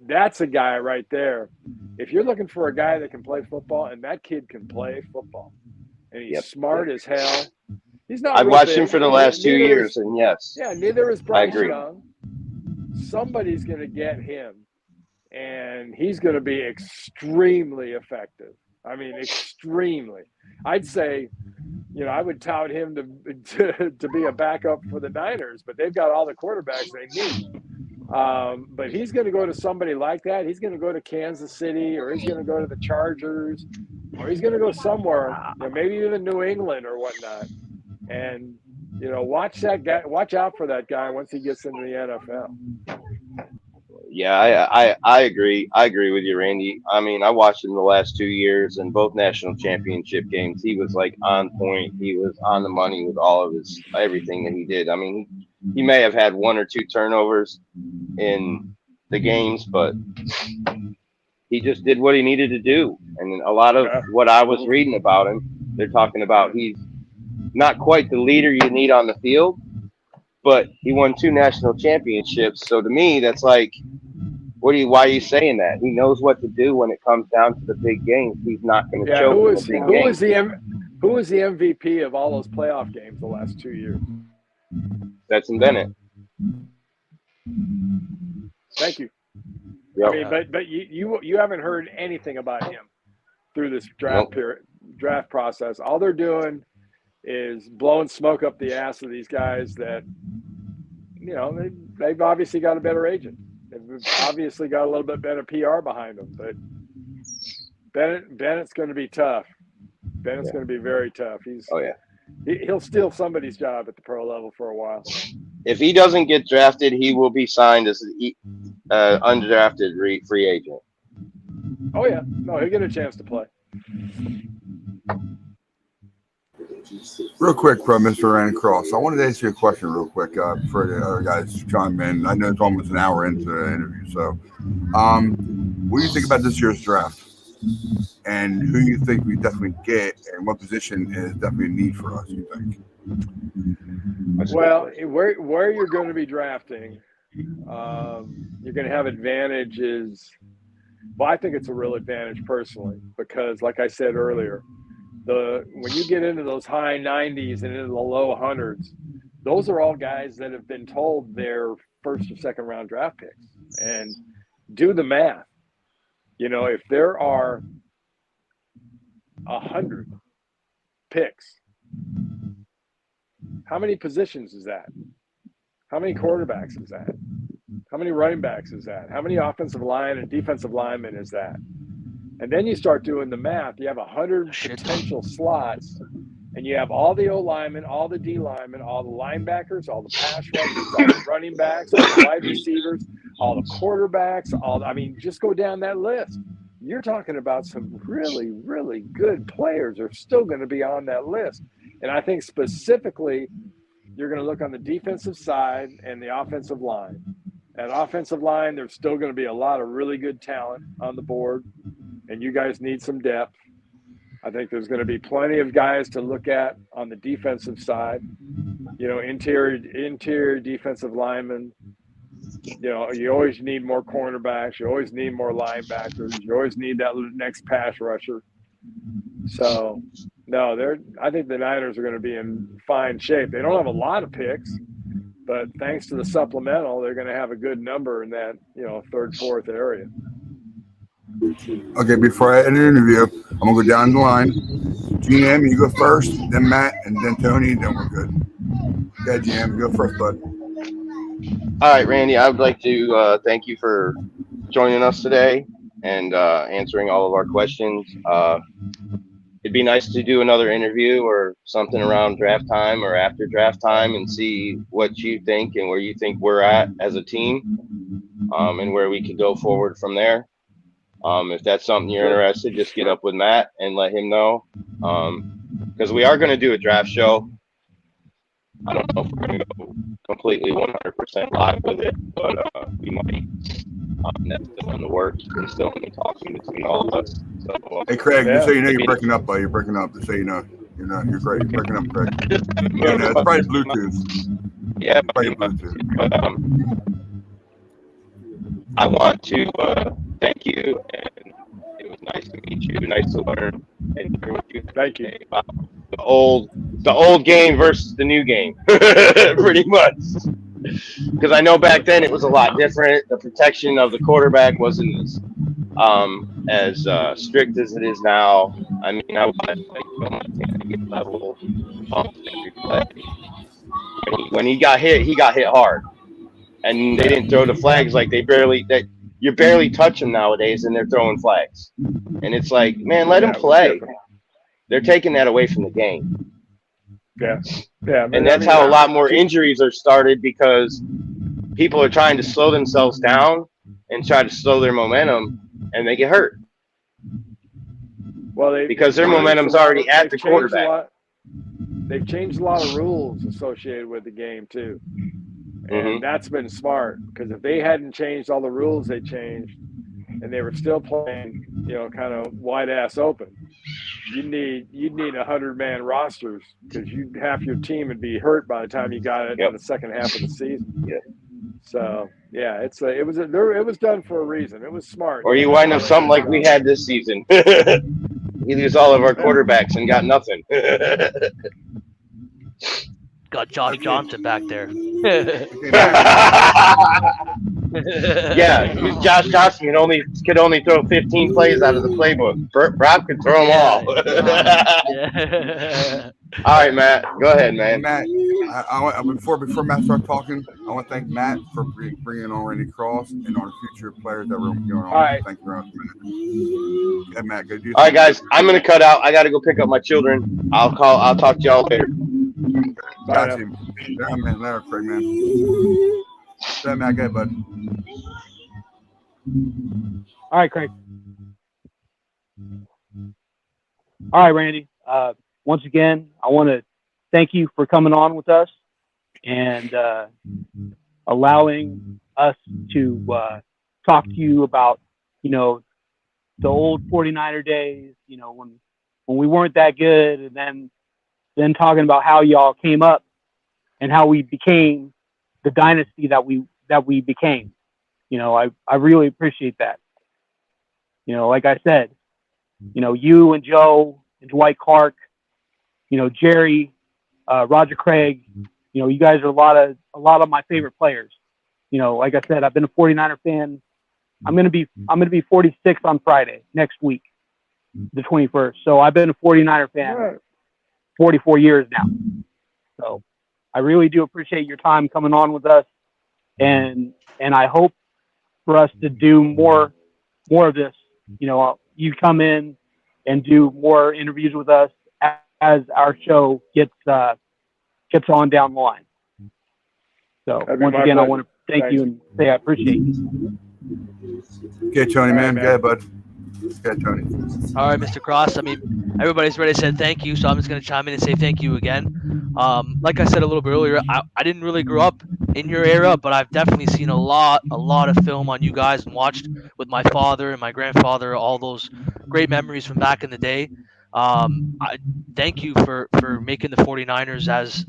that's a guy right there. If you're looking for a guy that can play football, and that kid can play football, and he's smart as hell. He's not. I've watched him for the last 2 years, and yes. Yeah, neither is Bryce Young. Somebody's going to get him, and he's going to be extremely effective. I mean, extremely. I'd say, I would tout him to be a backup for the Niners, but they've got all the quarterbacks they need. But he's going to go to somebody like that. He's going to go to Kansas City, or he's going to go to the Chargers, or he's going to go somewhere, maybe even New England or whatnot. And, watch that guy. Watch out for that guy once he gets into the NFL. Yeah, I agree. I agree with you, Randy. I mean, I watched him the last 2 years in both national championship games. He was like on point. He was on the money with all of his everything that he did. I mean, he may have had 1 or 2 turnovers in the games, but he just did what he needed to do. And a lot of what I was reading about him, they're talking about he's not quite the leader you need on the field, but he won 2 national championships. So to me, that's like, why are you saying that? He knows what to do when it comes down to the big games. He's not going to choke in the big games. Who was the MVP of all those playoff games the last 2 years? Stetson Bennett. Thank you. Yep. I mean, but you haven't heard anything about him through this draft process. All they're doing is blowing smoke up the ass of these guys that, you know, they've obviously got a better agent. They've obviously got a little bit better PR behind them. But Bennett's going to be tough. Bennett's going to be very tough. He'll steal somebody's job at the pro level for a while. If he doesn't get drafted, he will be signed as an undrafted free agent. Oh, yeah. No, he'll get a chance to play. Real quick, Mr. Rand Cross, I wanted to ask you a question real quick before the other guys chime in. I know it's almost an hour into the interview. So what do you think about this year's draft? And who you think we definitely get, and what position is definitely a need for us, you think? Well, where you're going to be drafting, you're going to have advantages. Well, I think it's a real advantage personally because, like I said earlier, when you get into those high 90s and into the low 100s, those are all guys that have been told they're first or second round draft picks. And do the math. You know, if there are 100 picks, how many positions is that? How many quarterbacks is that? How many running backs is that? How many offensive line and defensive linemen is that? And then you start doing the math. You have 100 potential slots, and you have all the O linemen, all the D linemen, all the linebackers, all the pass rushers, all the running backs, all the wide receivers, all the quarterbacks. Just go down that list. You're talking about some really, really good players are still going to be on that list. And I think specifically, you're going to look on the defensive side and the offensive line. At offensive line, there's still going to be a lot of really good talent on the board, and you guys need some depth. I think there's going to be plenty of guys to look at on the defensive side. You know, interior defensive linemen. You know, you always need more cornerbacks. You always need more linebackers. You always need that next pass rusher. So, no, I think the Niners are going to be in fine shape. They don't have a lot of picks, but thanks to the supplemental, they're going to have a good number in that, third, fourth area. Okay, before I end the interview, I'm going to go down the line. GM, you go first, then Matt, and then Tony, then we're good. Yeah, GM, you go first, bud. All right, Randy, I would like to thank you for joining us today and answering all of our questions. It'd be nice to do another interview or something around draft time or after draft time and see what you think and where you think we're at as a team, and where we could go forward from there. If that's something you're interested, just get up with Matt and let him know, because we are going to do a draft show. I don't know if we're going to go completely 100% live with it, but we might. That's still in the works and still in the talking between all of us. So, hey, Craig, just so you know, you're breaking up, bud. You're breaking up. Just so you know, you're great. You're breaking up, Craig. Yeah, no, it's probably Bluetooth. Yeah, probably Bluetooth. But I want to thank you, and it was nice to meet you. Nice to learn and hear what you Thank you. About the old game versus the new game, pretty much. Because I know back then it was a lot different. The protection of the quarterback wasn't as strict as it is now. I mean, I watched get level bumped every play. When he got hit hard, and they didn't throw the flags like you barely touch them nowadays, and they're throwing flags. And it's like, man, let them play. They're taking that away from the game. Yeah. And that's how a lot more injuries are started, because people are trying to slow themselves down and try to slow their momentum, and they get hurt Well, because their momentum's already at the quarterback. They've changed a lot of rules associated with the game too, and that's been smart because if they hadn't changed all the rules they changed, and they were still playing, kind of wide ass open, you'd need 100-man rosters because half your team would be hurt by the time you got it in the second half of the season. Yeah. So yeah, it was done for a reason. It was smart. Or you wind up something like we had this season. We lose all of our quarterbacks and got nothing. Got Josh Johnson back there. Yeah, Josh Johnson could only throw 15 plays out of the playbook. Rob could throw them all. Yeah. All right, Matt. Go ahead, man. Matt, before Matt starts talking, I want to thank Matt for bringing on Randy Cross and our future players that we're going on. All right. Thank you very much, Matt. Yeah, Matt, good. All right, guys. I'm gonna cut out. I gotta go pick up my children. I'll talk to y'all later. Got you. Yeah, man. Later, Craig, man. Yeah, Matt, good, bud. All right, Craig. All right, Randy. Once again, I want to thank you for coming on with us and allowing us to talk to you about, the old 49er days, when we weren't that good, and then talking about how y'all came up and how we became the dynasty that we became. I really appreciate that. Like I said, you and Joe and Dwight Clark, Jerry, Roger Craig, you guys are a lot of my favorite players. Like I said, I've been a 49er fan. I'm gonna be 46 on Friday next week, the 21st. So I've been a 49er fan 44 years now. So I really do appreciate your time coming on with us, and I hope for us to do more of this. You come in and do more interviews with us as our show gets on down the line. So once again, I want to thank you and say I appreciate you. Okay, Tony, man. Good, bud. Okay, Tony. All right, Mr. Cross. I mean, everybody's already said thank you, so I'm just going to chime in and say thank you again. Like I said a little bit earlier, I didn't really grow up in your era, but I've definitely seen a lot of film on you guys and watched with my father and my grandfather all those great memories from back in the day. I thank you for making the 49ers as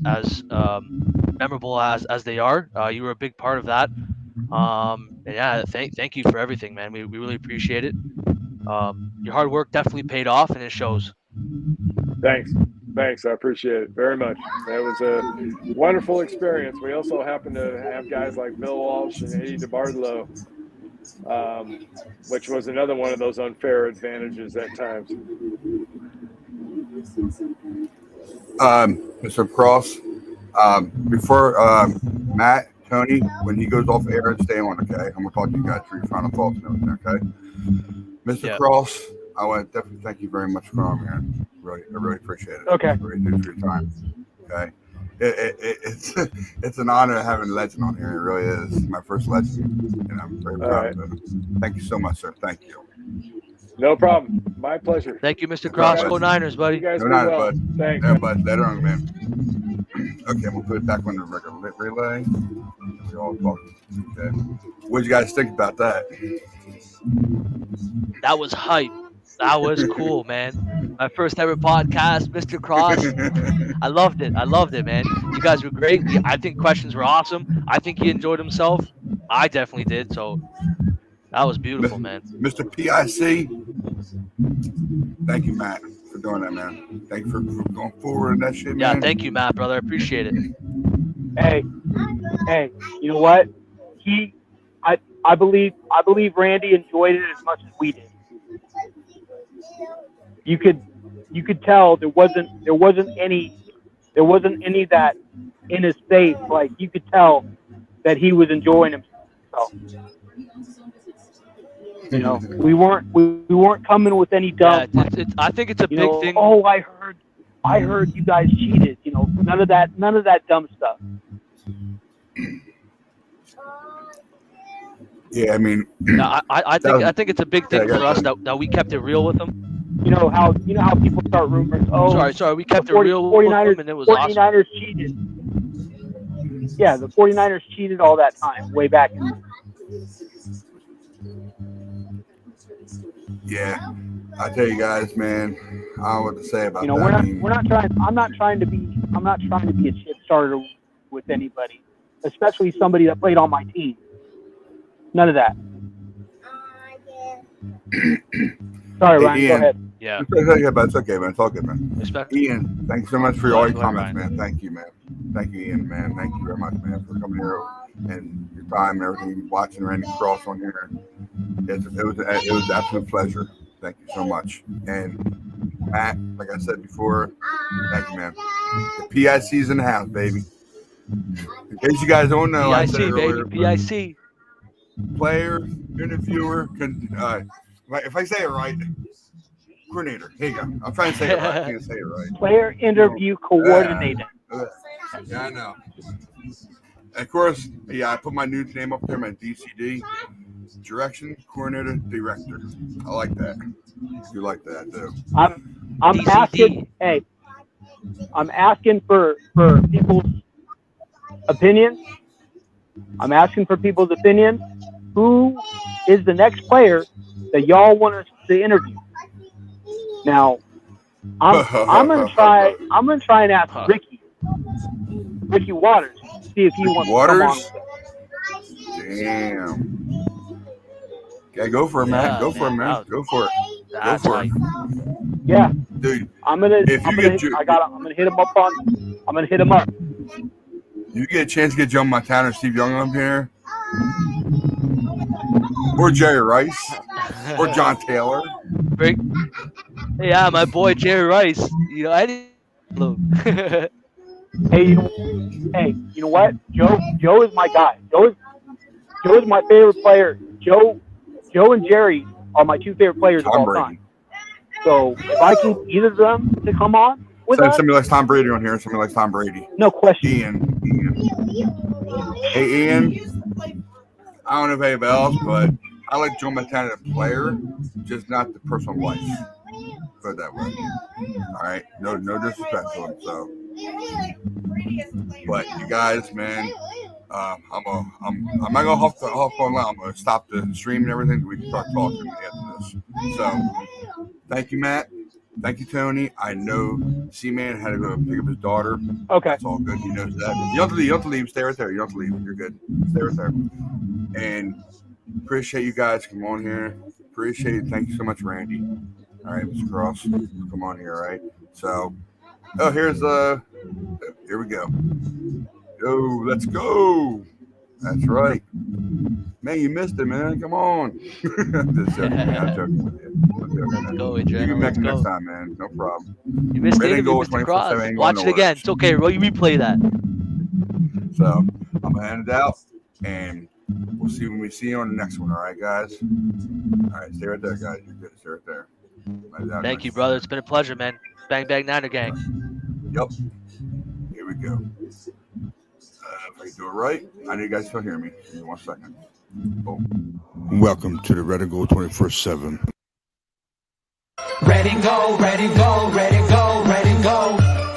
memorable as they are. You were a big part of that. And yeah, thank you for everything, man. We really appreciate it. Your hard work definitely paid off, and it shows. Thanks. I appreciate it very much. That was a wonderful experience. We also happen to have guys like Bill Walsh and Eddie DeBartolo, which was another one of those unfair advantages at times. Mr. Cross, before Matt, Tony, when he goes off air, stay on, okay? I'm going to talk to you guys for your final thoughts and everything, okay? Mr. Cross, I want to definitely thank you very much for coming here. I really appreciate it. Okay. I really do for your time, okay? It's an honor having a legend on here. It really is. My first legend, and I'm very proud of it. Thank you so much, sir. Thank you. No problem. My pleasure. Thank you, Mr. Cross. Go Niners, buddy. You guys Go be Niners, well. bud. Thanks. Yeah, bud. Later on, man. Okay, we'll put it back on the regular relay. We all talk. Okay. What did you guys think about that? That was hype. That was cool, man. My first ever podcast, Mr. Cross. I loved it, man. You guys were great. I think questions were awesome. I think he enjoyed himself. I definitely did. So that was beautiful, man. Mr. PIC, thank you, Matt, for doing that, man. Thank you for going forward in that shit, man. Yeah, thank you, Matt, brother. I appreciate it. Hey, you know what? I believe Randy enjoyed it as much as we did. You could tell there wasn't any that in his face. Like, you could tell that he was enjoying himself. We weren't coming with any dumb. Yeah, I think it's a big thing. Oh, I heard you guys cheated. None of that dumb stuff. Yeah, I mean, Yeah, I think it's a big thing Yeah, for us that we kept it real with them. You know how people start rumors. Oh, Sorry, we kept it the real with 49ers, them, and it was awesome. 49ers cheated. Yeah, the 49ers cheated all that time, way back in. yeah, I tell you guys, man, I don't know what to say about You know, that. we're not trying. I'm not trying to be a shit starter with anybody, especially somebody that played on my team. None of that. Sorry, Hey, Ryan. Go Ian. ahead. Yeah. It's okay, but it's okay, man. It's all good, man. Respect. Ian, thanks so much for all your Go ahead, comments, Ryan. man. Thank you, man. Thank you, Ian, man. Thank you very much, man, for coming here and your time and everything, watching Randy Cross on here. It was an absolute pleasure. Thank you so much. And Matt, like I said before, thank you, man. The PIC's in the house, baby. In case you guys don't know, I said PIC, earlier, baby. PIC. player, interviewer, if I say it right, coordinator. Here you go. I'm trying to say it right. I can't say it right. Player interview coordinator. Yeah, I know. And of course, yeah, I put my new name up there, my DCD, direction coordinator director. I like that. You like that, too. I'm DCD. asking. Hey, I'm asking for people's opinions. I'm asking for people's opinions. Who is the next player that y'all want us to interview? Now, I'm gonna try and ask Ricky Waters, see if he wants Waters? to come on. Damn. Okay, go for it, man. Yeah, Go for it, man. man. Go for it. That's for right. Yeah, Dude, I'm gonna if you get your- I'm gonna hit him up on. I'm gonna hit him up. you get a chance to get Joe Montana or Steve Young up here, or Jerry Rice, or John Taylor. Yeah, my boy Jerry Rice. You know, Hey, you know what? Joe is my guy. Joe is my favorite player. Joe and Jerry are my two favorite players of Tom all Brady. time. So if I can get either of them to come on with us, Somebody likes Tom Brady on here. Somebody likes Tom Brady. no question. Ian. Hey, Ian. I don't know if anybody else, but I like Joe Montana, the player, just not the personal life. Put it that way. All right. No disrespect to him. So, but you guys, man, I'm not gonna hop online. I'm gonna stop the stream and everything. We can start talking after this. So, thank you, Matt. Thank you, Tony. I know C-Man had to go pick up his daughter. Okay. That's all good. He knows that. You don't have to leave. Stay right there. You don't have to leave. You're good. Stay right there. And appreciate you guys. Come on here. Appreciate it. Thank you so much, Randy. All right, Mr. Cross. Come on here. All right. So, here we go. Yo, let's go. That's right. Man, you missed it, man. Come on. I'm just joking, man. I'm joking with you. Let's go, You Adrian. can back Let's next go. time, man. No problem. You missed Ready it. to go You with missed the cross. 24/7, ain't Watch going it again. nowhere. It's okay. Replay that. So I'm gonna hand it out, and we'll see when we see you on the next one. All right, guys. All right, stay right there, guys. You're good. Stay right there. Thank you, brother. It's been a pleasure, man. Bang Bang Niner Gang. Yep. Here we go. If I can do it right, I know you guys still hear me. Give me 1 second. Boom. Welcome to the Red and Gold 24/7. Ready, go, ready, go, ready, go.